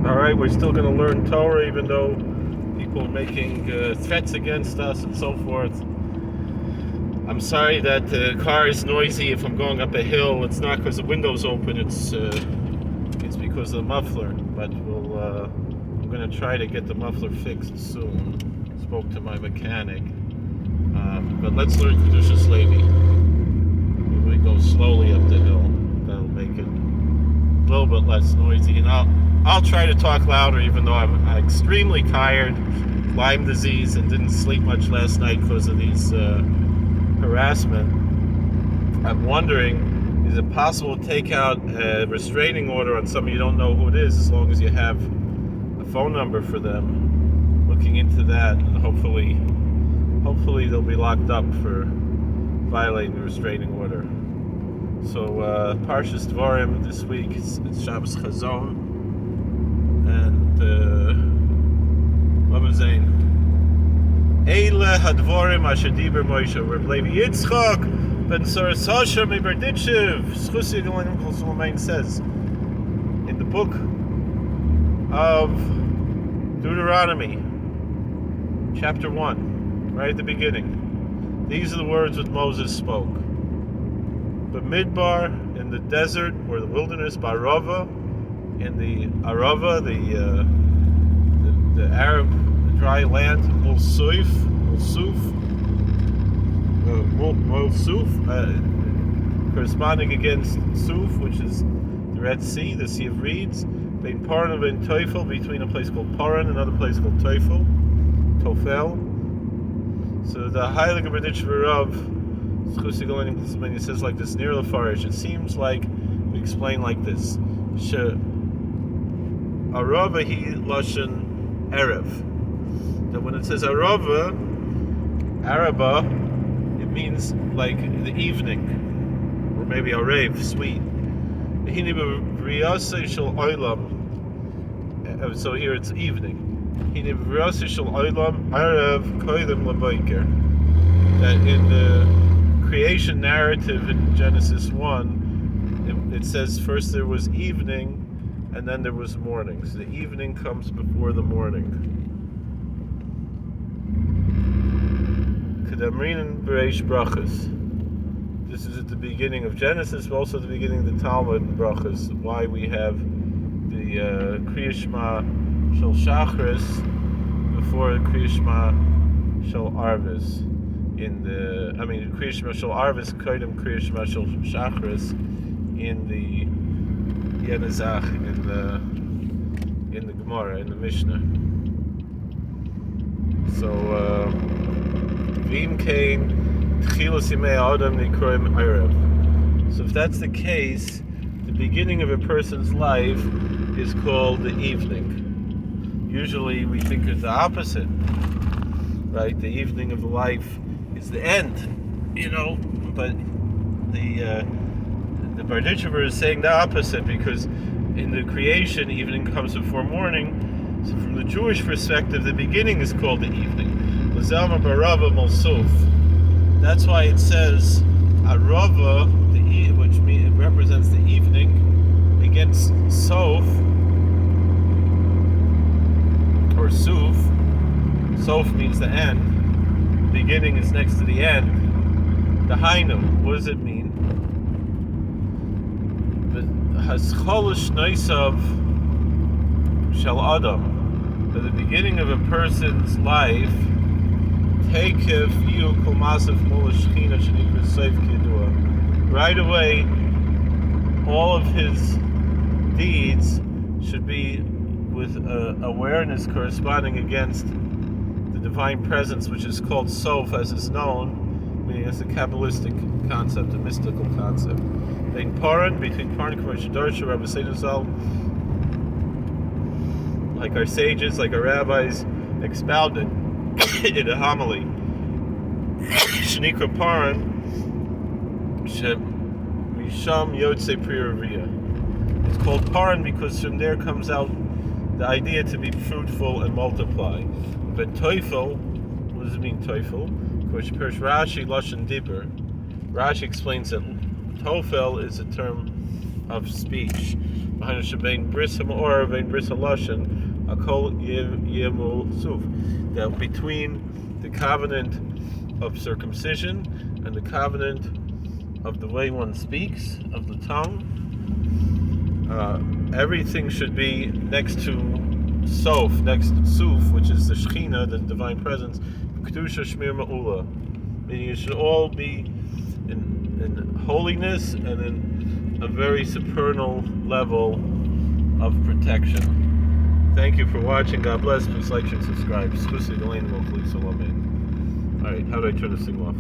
Alright, we're still going to learn Torah even though people are making threats against us and so forth. I'm sorry that the car is noisy if I'm going up a hill. It's not because the window's open, it's because of the muffler. But I'm going to try to get the muffler fixed soon. Spoke to my mechanic. But let's learn Kedushas Levi. We go slowly up the hill. That'll make it a little bit less noisy. And I'll try to talk louder even though I'm extremely tired, Lyme disease, and didn't sleep much last night because of these harassment. I'm wondering, is it possible to take out a restraining order on somebody you don't know who it is as long as you have a phone number for them? Looking into that, and hopefully they'll be locked up for violating the restraining order. So Parshas Devarim this week, it's Shabbos Chazon, and what was it? Eile hadvorim asher diber Moshe, Rebbe Levi Yitzchak ben Soras Hashem Iberditshev. Schusi Gelenim Kol Solomain says in the book of Deuteronomy, chapter 1, right at the beginning. These are the words that Moses spoke. But Midbar, in the desert or the wilderness, Barava, in the Arava, the Arab dry land, Mulsuf, corresponding against Suf, which is the Red Sea, the Sea of Reeds, between Paran and Teufel, between a place called Paran and another place called Tofel. So the Heilige Berditch V'Rav, it says like this, near the Farish, it seems like we explain like this. Arava hi Lashon Erev. That when it says Arava, it means like the evening, or maybe Arev, sweet. So here it's evening. That in the creation narrative in Genesis 1, it says first there was evening and then there was morning. So the evening comes before the morning. This is at the beginning of Genesis, but also at the beginning of the Talmud and Brachas, why we have the Kriya Shema Shel Shachris before the Kriya Shema Shel Arvis. Kriya Shema Shel Arvis Kodim Kriya Shema Shel Shachris in the Yenazach, in the Gemara, in the Mishnah. So Vim Kain Tchilas Yimei Adam Nikroim Erev. So if that's the case, the beginning of a person's life is called the evening. Usually we think it's the opposite, right? The evening of life is the end, but the Berditchever is saying the opposite, because in the creation, evening comes before morning. So from the Jewish perspective, the beginning is called the evening. L'zelma barava molsuf. That's why it says Arava, which means it represents the evening, against Sof or Suf. Sof means the end. The beginning is next to the end. The Hainu, what does it mean? The Hascholish Noisav Shel Adam. At the beginning of a person's life, right away, all of his deeds should be with awareness corresponding against the divine presence, which is called Sof, as is known, meaning it's a Kabbalistic concept, a mystical concept. Between Paran, like our sages, like our rabbis expounded in a homily. Shenikra Paran, Misham Yotze Priyavia. It's called Paran because from there comes out the idea to be fruitful and multiply. But Teufel, what does it mean, Teufel? Which Persh Rashi Lashon Dibur. Rashi explains that Tofel is a term of speech. That between the covenant of circumcision and the covenant of the way one speaks, of the tongue, everything should be next to Sof, next to Suf, which is the Shechina, the divine presence, Kedushas Shmir Ma'ula. Meaning it should all be in holiness and in a very supernal level of protection. Thank you for watching. God bless. Please like and subscribe. Alright, how do I turn this thing off?